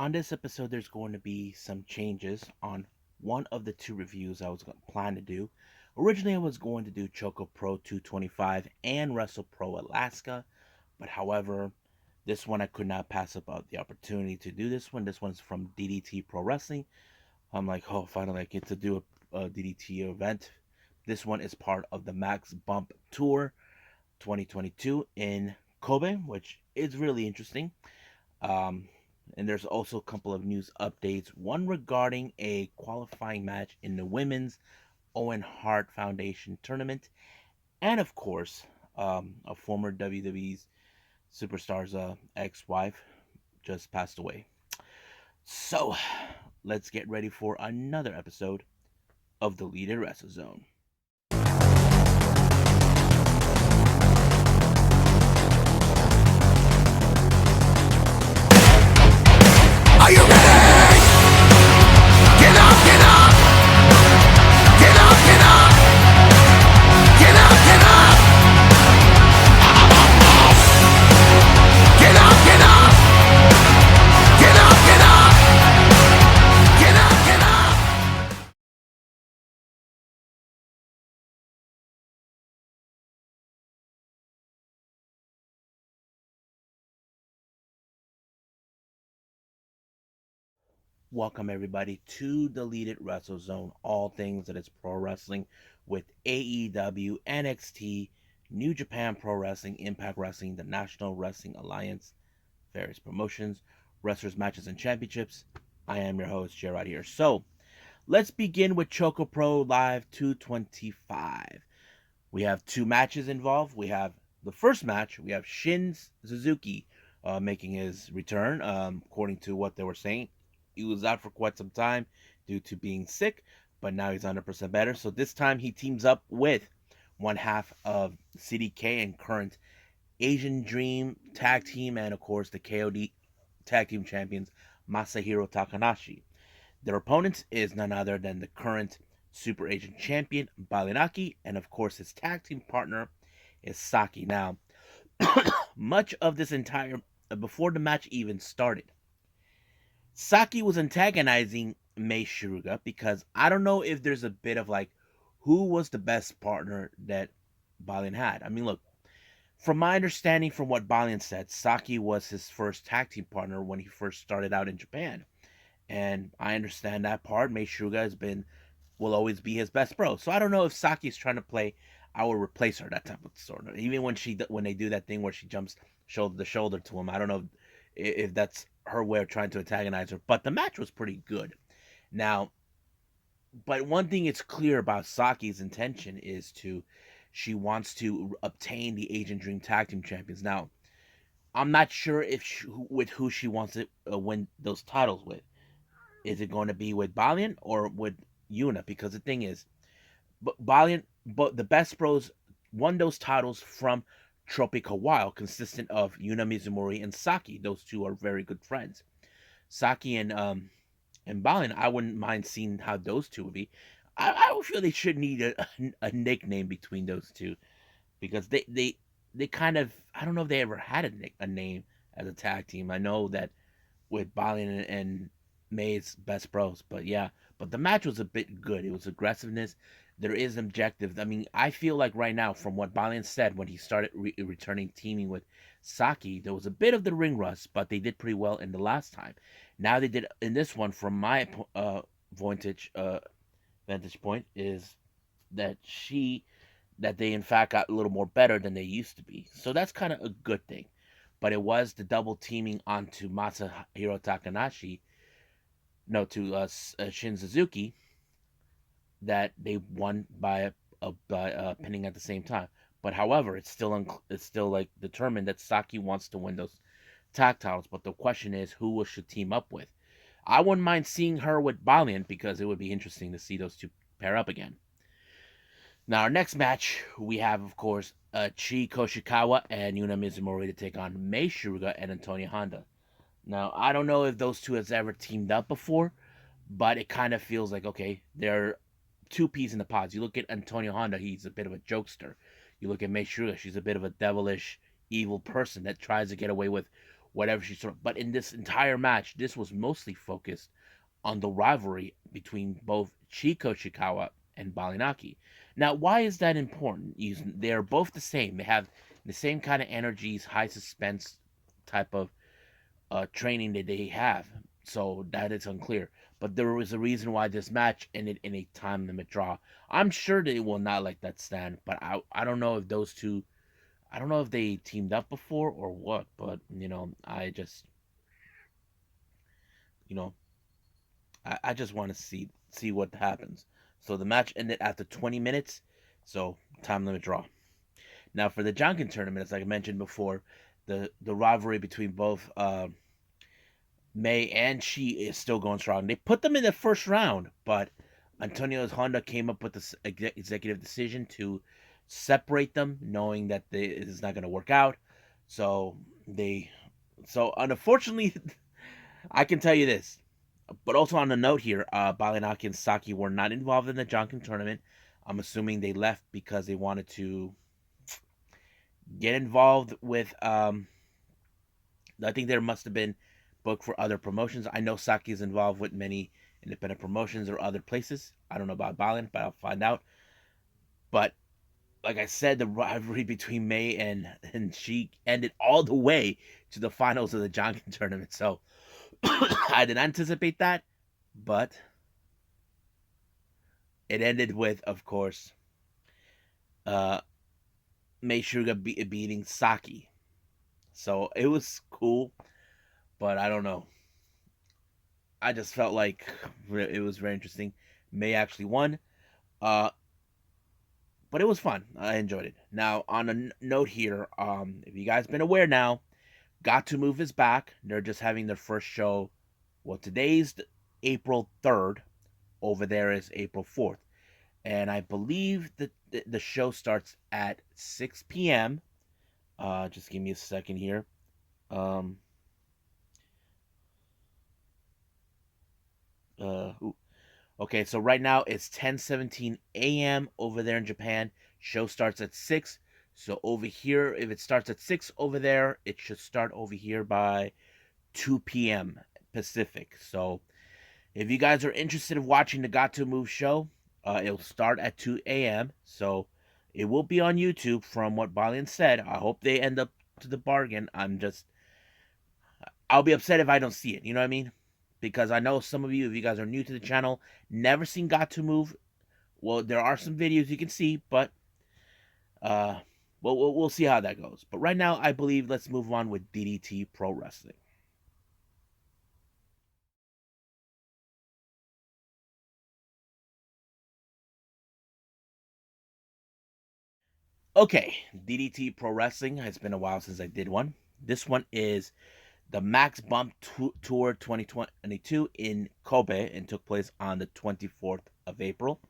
On this episode, there's going to be some changes on one of the two reviews I was plan to do. Originally, I was going to do ChocoPro 225 and WrestlePro Alaska, but however, this one I could not pass up the opportunity to do this one. This one's from DDT Pro Wrestling. I'm like, oh, finally I get to do a DDT event. This one is part of the Max Bump Tour 2022 in Kobe, which is really interesting. Um, and there's also a couple of news updates. One regarding a qualifying match in the women's Owen Hart Foundation tournament, and of course, a former WWE's superstar's ex-wife just passed away. So, let's get ready for another episode of the Lead Wrestle Zone. Are you ready? Get up, get up! Get up, get up! Get up, get up! Get up, get up! Get up, get up! Get up, get up! Welcome everybody to the Lead Wrestle Zone, all things that is pro wrestling with AEW, NXT, New Japan Pro Wrestling, Impact Wrestling, the National Wrestling Alliance, various promotions, wrestlers, matches, and championships. I am your host, Gerard here. So, let's begin with ChocoPro Live 225. We have two matches involved. We have the first match, we have Shin Suzuki making his return, according to what they were saying. He was out for quite some time due to being sick, but now he's 100% better. So this time he teams up with one half of CDK and current Asian Dream Tag Team, and of course the KOD Tag Team Champions Masahiro Takanashi. Their opponent is none other than the current Super Asian Champion Balinaki, and of course his tag team partner is Saki. Now, much of this entire before the match even started, Saki was antagonizing Mei Shiruga because I don't know if there's a bit of like who was the best partner that Balin had. I mean, look, from my understanding, from what Balin said, Saki was his first tag team partner when he first started out in Japan. And I understand that part. Mei Shiruga will always be his best bro. So I don't know if Saki's trying to play I will replace her, that type of sort of. Even when they do that thing where she jumps shoulder to shoulder to him, I don't know if that's her way of trying to antagonize her. But the match was pretty good. Now, but one thing it's clear about Saki's intention is she wants to obtain the Asian Dream Tag Team Champions. Now, I'm not sure if with who she wants to win those titles with. Is it going to be with Balian or with Yuna? Because the thing is, Balian, but the Best Bros won those titles from Tropical Wild, consistent of Yuna Mizumori and Saki. Those two are very good friends. Saki and Balian, I wouldn't mind seeing how those two would be. I would feel they should need a nickname between those two because they kind of, I don't know if they ever had a name as a tag team. I know that with Balian and May's Best Bros, but yeah, but the match was a bit good. It was aggressiveness. There is objective. I mean, I feel like right now, from what Balian said when he started returning teaming with Saki, there was a bit of the ring rust, but they did pretty well in the last time. Now they did in this one. From my vantage vantage point, is that they in fact got a little more better than they used to be. So that's kind of a good thing. But it was the double teaming onto Masahiro Takanashi, no, to Shin Suzuki, that they won by pinning at the same time. But however, it's still like determined that Saki wants to win those tag titles. But the question is, who should team up with? I wouldn't mind seeing her with Valiant because it would be interesting to see those two pair up again. Now, our next match, we have, of course, Chi Koshikawa and Yuna Mizumori to take on Mei Shiruga and Antonio Honda. Now, I don't know if those two has ever teamed up before, but it kind of feels like, okay, they're two peas in the pods. You look at Antonio Honda, he's a bit of a jokester. You look at Mei Shiruga, she's a bit of a devilish, evil person that tries to get away with whatever she sort of. But in this entire match, this was mostly focused on the rivalry between both Chiko Shikawa and Balinaki. Now, why is that important? They're both the same. They have the same kind of energies, high suspense type of training that they have. So that is unclear. But there was a reason why this match ended in a time limit draw. I'm sure they will not let that stand, but I don't know if those two, I don't know if they teamed up before or what, but I just you know I just want to see what happens. So the match ended after 20 minutes, so time limit draw. Now for the Janken tournament, as I mentioned before, the rivalry between both May and Shi is still going strong. They put them in the first round, but Antonio's Honda came up with this executive decision to separate them, knowing that it is not going to work out. So they, so unfortunately, I can tell you this. But also on the note here, Balinaki and Saki were not involved in the Janken tournament. I'm assuming they left because they wanted to get involved with. I think there must have been booked for other promotions. I know Saki is involved with many independent promotions or other places. I don't know about Balin, but I'll find out. But like I said, the rivalry between May and Sheik ended all the way to the finals of the Janken tournament. So I didn't anticipate that, but it ended with, of course, uh, Mei Suga beating Saki. So it was cool, but I don't know. I just felt like it was very interesting. May actually won, uh, but it was fun. I enjoyed it. Now, on a note here, if you guys been aware now, Got to Move is back. They're just having their first show. Well, today's April 3rd. Over there is April 4th. And I believe that the show starts at 6 p.m. Just give me a second here. Um, ooh. Okay, so right now it's 10:17 a.m. over there in Japan. Show starts at 6. So over here, if it starts at 6 over there, it should start over here by 2 p.m. Pacific. So if you guys are interested in watching the Got to Move show, it'll start at 2 a.m. So it will be on YouTube from what Balian said. I hope they end up to the bargain. I'll be upset if I don't see it. You know what I mean? Because I know some of you, if you guys are new to the channel, never seen Got to Move. Well, there are some videos you can see, but uh, we'll see how that goes. But right now, I believe let's move on with DDT Pro Wrestling. Okay, DDT Pro Wrestling. It's been a while since I did one. This one is the Max Bump Tour 2022 in Kobe and took place on the 24th of April.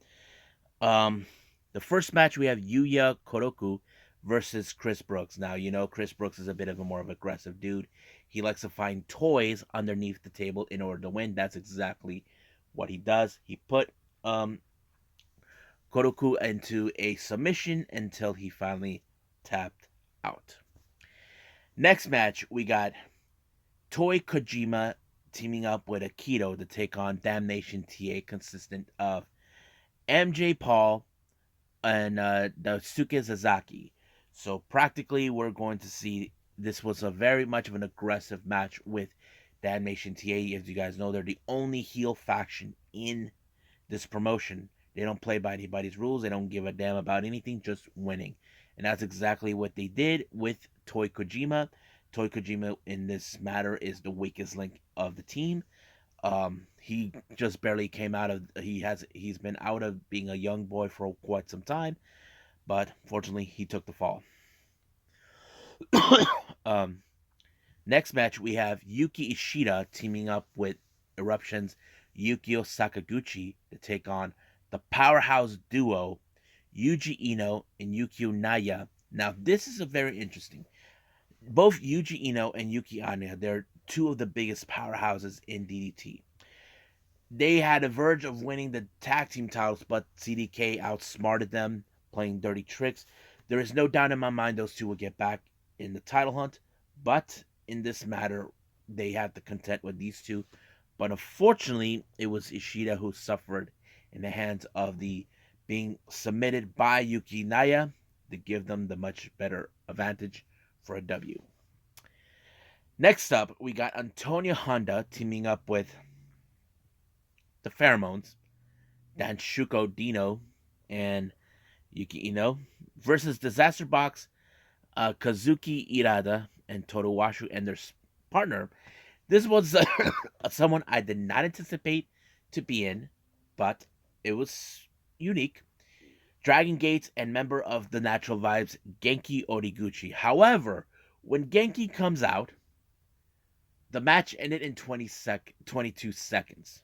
Um, the first match we have Yuya Koroku versus Chris Brooks. Now, Chris Brooks is a bit of a more of aggressive dude. He likes to find toys underneath the table in order to win. That's exactly what he does. He put Koroku into a submission until he finally tapped out. Next match, we got Toy Kojima teaming up with Akito to take on Damnation TA, consistent of MJ Paul and Daisuke Sasaki. So practically, we're going to see this was a very much of an aggressive match with Damnation TA. As you guys know, they're the only heel faction in this promotion. They don't play by anybody's rules. They don't give a damn about anything, just winning. And that's exactly what they did with Toy Kojima. Toy Kojima in this matter is the weakest link of the team. He just barely came out of he's been out of being a young boy for quite some time, but fortunately he took the fall. um, Next match we have Yuki Ishida teaming up with Eruption's Yukio Sakaguchi to take on the powerhouse duo Yuji Ino and Yukio Naya. Now this is a very interesting. Both Yuji Ino and Yuki Anya, they're two of the biggest powerhouses in DDT. They had a verge of winning the tag team titles, but CDK outsmarted them, playing dirty tricks. There is no doubt in my mind those two will get back in the title hunt, but in this matter, they had to content with these two. But unfortunately, it was Ishida who suffered in the hands of the being submitted by Yuki Naya to give them the much better advantage for a W. Next up, we got Antonio Honda teaming up with the Pheromones, Danshuko Dino, and Yuki Ino versus Disaster Box, Kazuki Irada, and Totowashu and their partner. This was someone I did not anticipate to be in, but it was unique. Dragon Gates and member of the Natural Vibes, Genki Origuchi. However, when Genki comes out, the match ended in 22 seconds.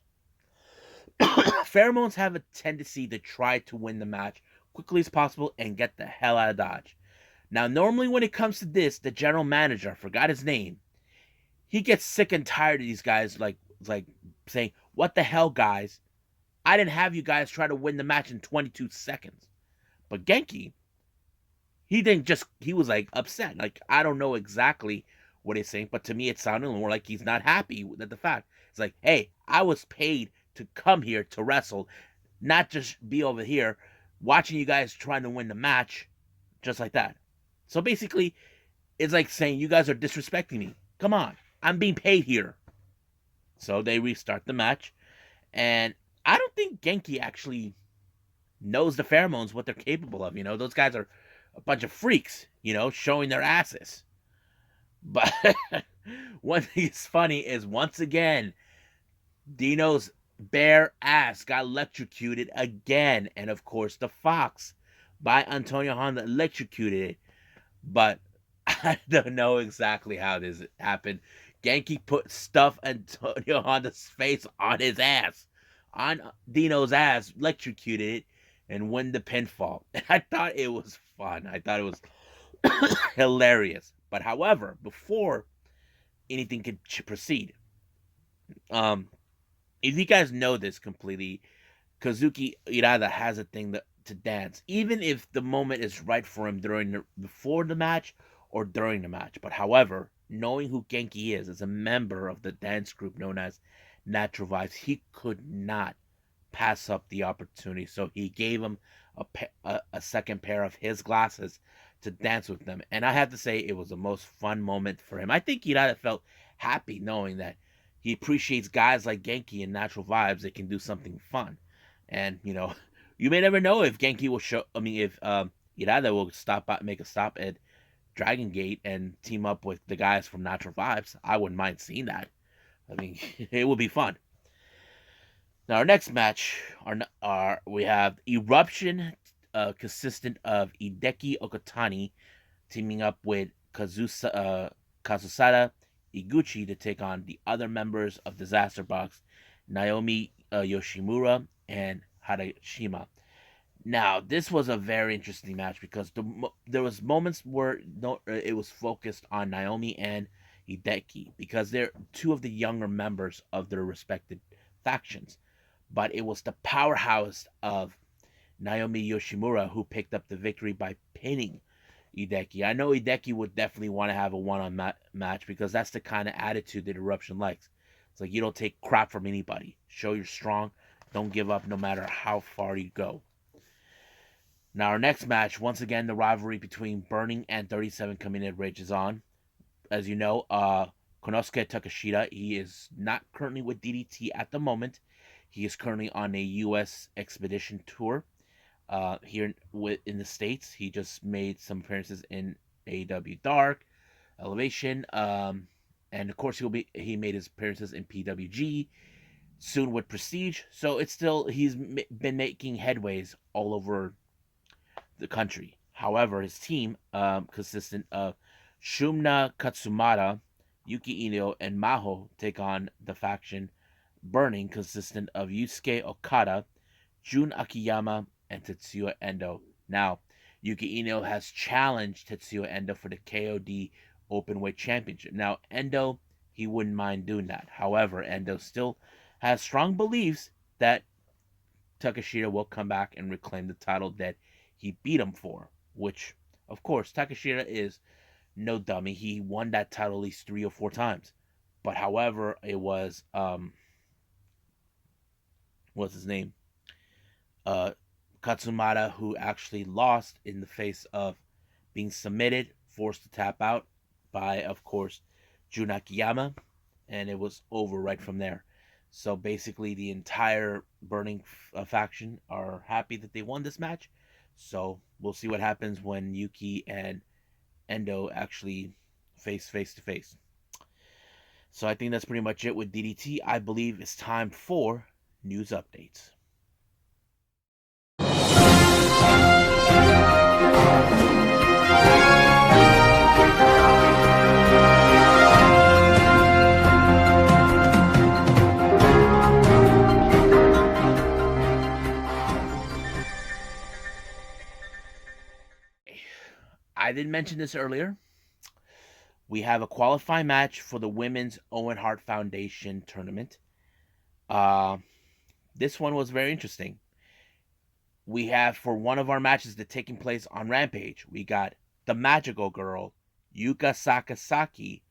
Pheromones have a tendency to try to win the match quickly as possible and get the hell out of Dodge. Now, normally when it comes to this, the general manager, I forgot his name, he gets sick and tired of these guys like saying, "What the hell, guys? I didn't have you guys try to win the match in 22 seconds." But Genki, he was like upset. Like, I don't know exactly what he's saying, but to me it sounded more like he's not happy with the fact. It's like, hey, I was paid to come here to wrestle, not just be over here watching you guys trying to win the match just like that. So basically, it's like saying you guys are disrespecting me. Come on, I'm being paid here. So they restart the match, and I don't think Genki actually knows the pheromones what they're capable of. Those guys are a bunch of freaks. Showing their asses. But one thing that's funny is once again, Dino's bare ass got electrocuted again, and of course the Fox by Antonio Honda electrocuted it. But I don't know exactly how this happened. Genki put stuff Antonio Honda's face on his ass, on Dino's ass, electrocuted it, and won the pinfall. And I thought it was fun. I thought it was hilarious. But however, before anything could proceed, if you guys know this completely, Kazuki Irada has a thing to dance, even if the moment is right for him before the match or during the match. But however, knowing who Genki is as a member of the dance group known as Natural Vibes, he could not pass up the opportunity. So he gave him a second pair of his glasses to dance with them. And I have to say, it was the most fun moment for him. I think Irada felt happy knowing that he appreciates guys like Genki and Natural Vibes that can do something fun. And, you may never know if Genki will if Irada will make a stop at Dragon Gate and team up with the guys from Natural Vibes. I wouldn't mind seeing that. I mean, it would be fun. Now, our next match, we have Eruption, consistent of Hideki Okatani teaming up with Kazusada Iguchi to take on the other members of Disaster Box, Naomi Yoshimura and Harashima. Now, this was a very interesting match because there was moments where it was focused on Naomi and Hideki because they're two of the younger members of their respective factions. But it was the powerhouse of Naomi Yoshimura who picked up the victory by pinning Hideki. I know Hideki would definitely want to have a one-on match because that's the kind of attitude that Eruption likes. It's like you don't take crap from anybody. Show you're strong. Don't give up no matter how far you go. Now our next match, once again, the rivalry between Burning and 37 Coming rages on. As you know, Konosuke Takeshita, he is not currently with DDT at the moment. He is currently on a U.S. expedition tour here in the States. He just made some appearances in AEW Dark, Elevation, and of course he made his appearances in PWG, soon with Prestige. So he's been making headways all over the country. However, his team, consistent of Shumna Katsumata, Yuki Ino, and Maho, take on the faction Burning, consistent of Yusuke Okada, Jun Akiyama, and Tetsuya Endo. Now, Yuki Ino has challenged Tetsuya Endo for the KOD Openweight Championship. Now, Endo, he wouldn't mind doing that. However, Endo still has strong beliefs that Takeshita will come back and reclaim the title that he beat him for, which, of course, Takeshita is no dummy. He won that title at least 3 or 4 times. But however, it was what's his name? Uh Katsumata who actually lost in the face of being submitted, forced to tap out by, of course, Jun Akiyama, and it was over right from there. So basically, the entire Burning faction are happy that they won this match. So we'll see what happens when Yuki and Endo actually face to face. So I think that's pretty much it with DDT. I believe it's time for news updates. I didn't mention this earlier. We have a qualifying match for the Women's Owen Hart Foundation tournament. Uh, this one was very interesting. We have for one of our matches that taking place on Rampage, we got the magical girl, Yuka Sakazaki,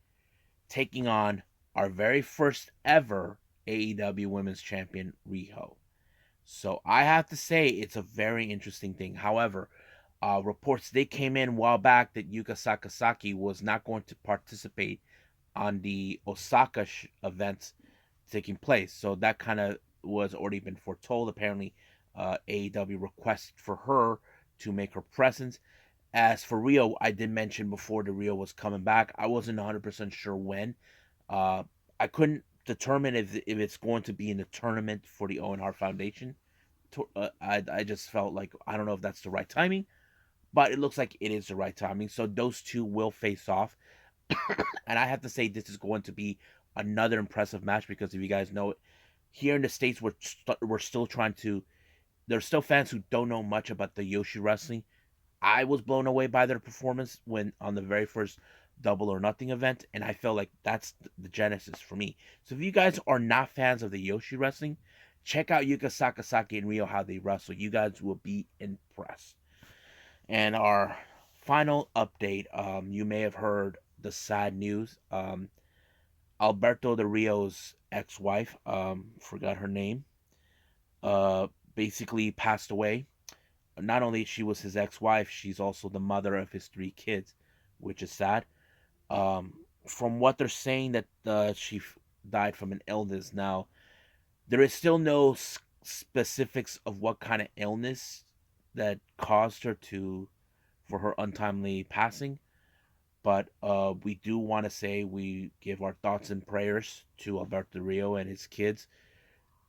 taking on our very first ever AEW Women's Champion, Riho. So I have to say it's a very interesting thing. However, reports they came in a while back that Yuka Sakazaki was not going to participate on the Osaka events taking place. So that kind of was already been foretold. Apparently, AEW request for her to make her presence. As for Rio, I did mention before the Rio was coming back. I wasn't 100% sure when. Uh, I couldn't determine if it's going to be in the tournament for the Owen Hart Foundation. I just felt like I don't know if that's the right timing, but it looks like it is the right timing. So those two will face off, and I have to say this is going to be another impressive match because if you guys know it, here in the states we're still trying to. There's still fans who don't know much about the Yoshi wrestling. I was blown away by their performance when on the very first Double or Nothing event, and I felt like that's the genesis for me. So if you guys are not fans of the Yoshi wrestling, check out Yuka Sakazaki and Rio how they wrestle. You guys will be impressed. And our final update, you may have heard the sad news. Alberto de Rio's ex-wife, forgot her name, uh, basically passed away. Not only she was his ex-wife, she's also the mother of his 3 kids, which is sad. From what they're saying that she died from an illness. Now there is still no specifics of what kind of illness that caused her to for her untimely passing. But we do want to say we give our thoughts and prayers to Alberto Rio and his kids.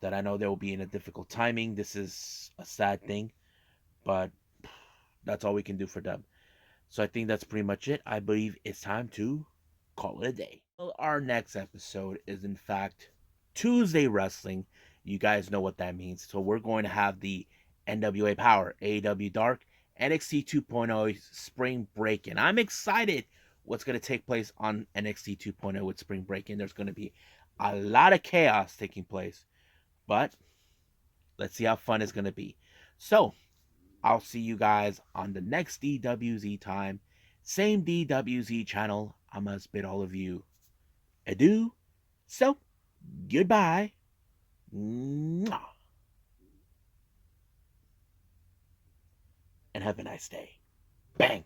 That I know they will be in a difficult timing. This is a sad thing, but that's all we can do for them. So I think that's pretty much it. I believe it's time to call it a day. Well, our next episode is in fact Tuesday Wrestling. You guys know what that means. So we're going to have the NWA Power, AEW Dark, NXT 2.0 Spring Break In. I'm excited what's going to take place on NXT 2.0 with Spring Break In. There's going to be a lot of chaos taking place, but let's see how fun it's going to be. So I'll see you guys on the next DWZ time. Same DWZ channel. I must bid all of you adieu. So, goodbye. Mwah. And have a nice day. Bang.